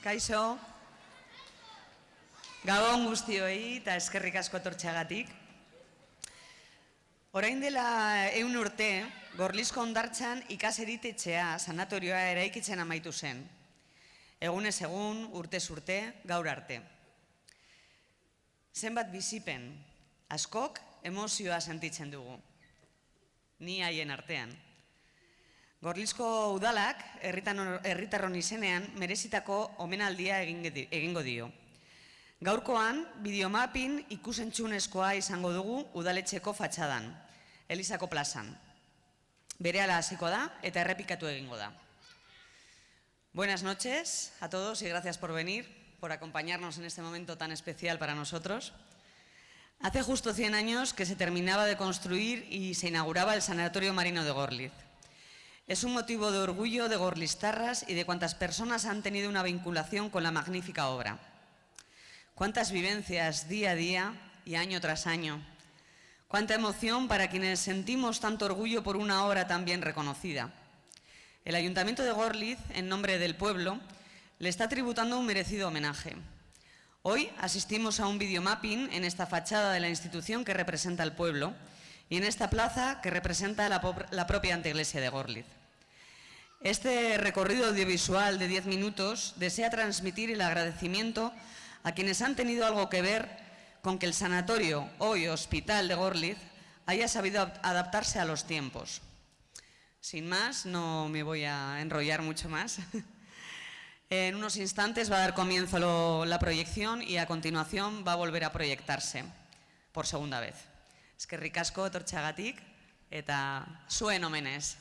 Kaixo, Gabon guztioi eta eskerrik asko etortzeagatik. Orain dela 100 urte, Gorlizko hondartzan ikaseritetxea sanatorioa eraikitzen amaitu zen. Egunez egun, urtez urte, gaur arte. Zenbat bizipen, askok emozioa sentitzen dugu. Ni haien artean. Gorlizko udalak, herritarron izenean, merezitako omenaldia egingo dio. Gaurkoan, bideomapin ikusentzunezkoa izango dugu udaletxeko fatxadan, Elizako plazan. Berehala hasiko da eta errepikatu egingo da. Buenas noches a todos y gracias por venir, por acompañarnos en este momento tan especial para nosotros. Hace justo 100 años que se terminaba de construir y se inauguraba el Sanatorio Marino de Gorliz. Es un motivo de orgullo de gorliztarras y de cuantas personas han tenido una vinculación con la magnífica obra. Cuántas vivencias día a día y año tras año. Cuánta emoción para quienes sentimos tanto orgullo por una obra tan bien reconocida. El Ayuntamiento de Gorliz, en nombre del pueblo, le está tributando un merecido homenaje. Hoy asistimos a un videomapping en esta fachada de la institución que representa al pueblo y en esta plaza que representa la propia anteiglesia de Gorliz. Este recorrido audiovisual de 10 minutos desea transmitir el agradecimiento a quienes han tenido algo que ver con que el sanatorio, hoy hospital de Gorliz, haya sabido adaptarse a los tiempos. Sin más, no me voy a enrollar mucho más. En unos instantes va a dar comienzo la proyección y a continuación va a volver a proyectarse por segunda vez. Eskerrik asko etortzeagatik eta zuen omenez.